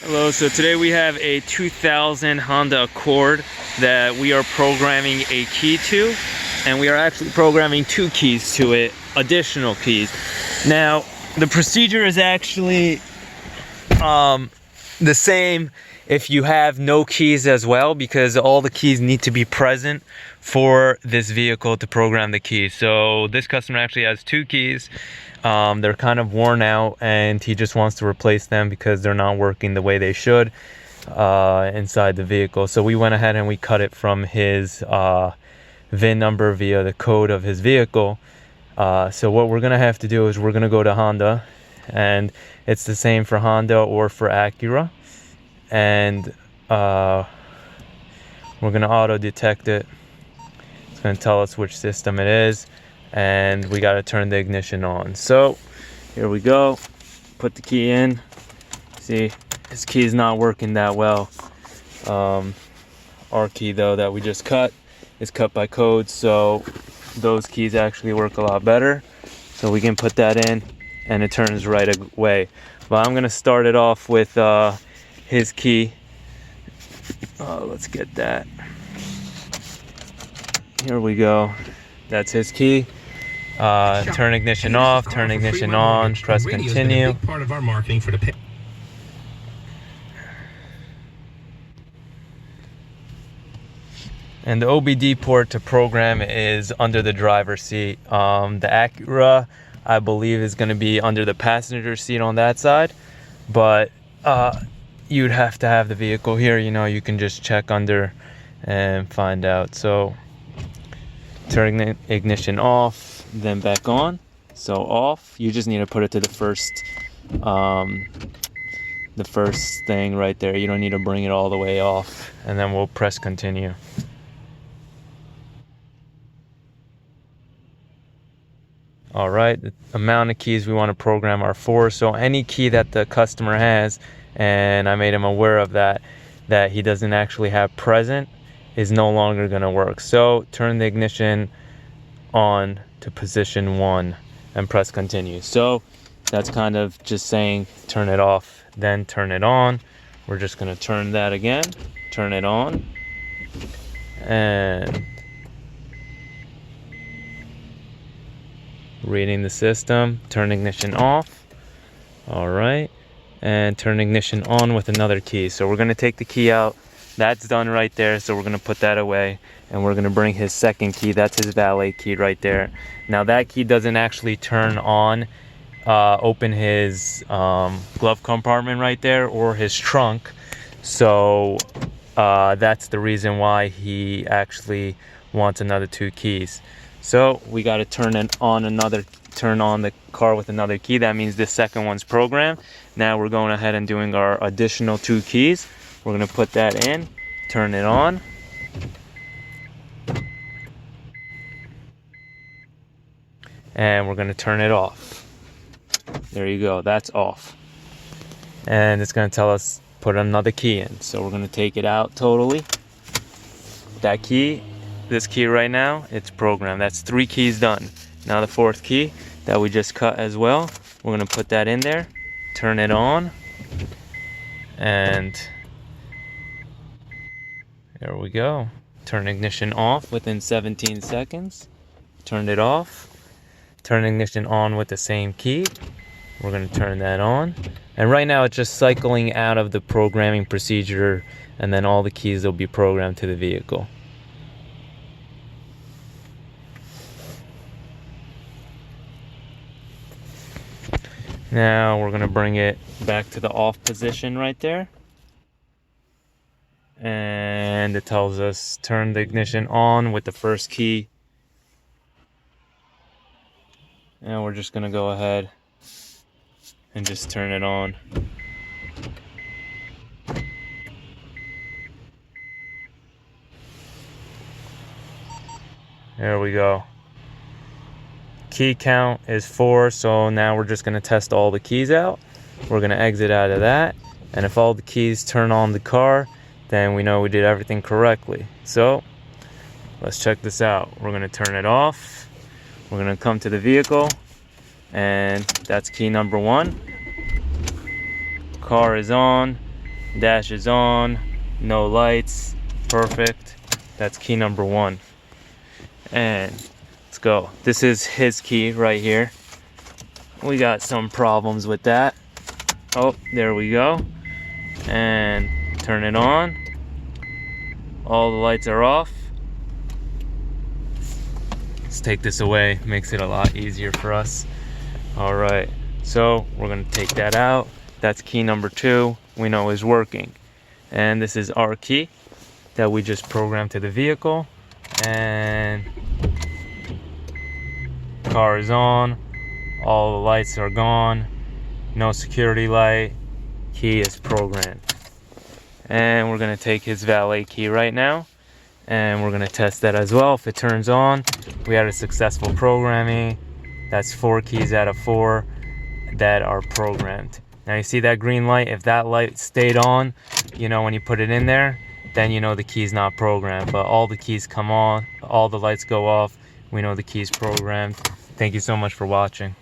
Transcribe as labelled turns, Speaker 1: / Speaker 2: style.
Speaker 1: Hello, so today we have a 2000 Honda Accord that we are programming a key to, and we are actually programming two keys to it, additional keys. Now, the procedure is actually the same if you have no keys as well, because all the keys need to be present for this vehicle to program the keys. So this customer actually has two keys. They're kind of worn out and he just wants to replace them because they're not working the way they should inside the vehicle. So we went ahead and we cut it from his VIN number via the code of his vehicle. So what we're gonna have to do is we're gonna go to Honda, and it's the same for Honda or for Acura, and we're gonna auto detect it. It's gonna tell us which system it is, and we got to turn the ignition on. So here we go, put the key in. See, his key is not working that well. Our key though that we just cut is cut by code, so those keys actually work a lot better. So we can put that in and it turns right away. But I'm gonna start it off with his key. Let's get that. Here we go, that's his key. Turn ignition off, turn ignition on, press continue.
Speaker 2: Part of our marketing for the
Speaker 1: And the OBD port to program is under the driver's seat. The Acura, I believe, is going to be under the passenger seat on that side, but you'd have to have the vehicle here. You know, you can just check under and find out. So turn ignition off, then back on. So off, you just need to put it to the first thing right there. You don't need to bring it all the way off, and then we'll press continue. All right, the amount of keys we want to program are 4. So any key that the customer has, and I made him aware of that he doesn't actually have present, is no longer going to work. So turn the ignition on to position 1 and press continue. So that's kind of just saying turn it off, then turn it on. We're just going to turn that again, turn it on, and reading the system, turn ignition off. All right, and turn ignition on with another key. So we're going to take the key out. That's done right there, so we're going to put that away, and we're going to bring his second key. That's his valet key right there. Now that key doesn't actually turn on, open his glove compartment right there or his trunk. So that's the reason why he actually wants another 2 keys. So we got to turn on the car with another key. That means this second one's programmed. Now we're going ahead and doing our additional 2 keys. We're going to put that in, turn it on. And we're going to turn it off. There you go, that's off. And it's going to tell us put another key in. So we're going to take it out totally. That key, this key right now, it's programmed. That's 3 keys done. Now the 4th key that we just cut as well, we're going to put that in there, turn it on, and there we go. Turn ignition off within 17 seconds. Turn it off. Turn ignition on with the same key. We're going to turn that on. And right now it's just cycling out of the programming procedure, and then all the keys will be programmed to the vehicle. Now we're going to bring it back to the off position right there. And it tells us turn the ignition on with the first key. And we're just going to go ahead and just turn it on. There we go. Key count is 4, so now we're just going to test all the keys out. We're going to exit out of that, and if all the keys turn on the car, then we know we did everything correctly. So let's check this out. We're going to turn it off. We're going to come to the vehicle, and that's key number 1. Car is on. Dash is on, no lights, perfect. That's key number 1. And let's go. This is his key right here. We got some problems with that. Oh, there we go. And turn it on. All the lights are off. Let's take this away, makes it a lot easier for us. All right, so we're gonna take that out. That's key number 2, we know is working. And this is our key that we just programmed to the vehicle. And car is on, all the lights are gone, no security light, key is programmed. And we're gonna take his valet key right now, and we're gonna test that as well. If it turns on, we had a successful programming. That's 4 keys out of 4 that are programmed. Now you see that green light? If that light stayed on, you know, when you put it in there, then you know the key's not programmed. But all the keys come on, all the lights go off, we know the key's programmed. Thank you so much for watching.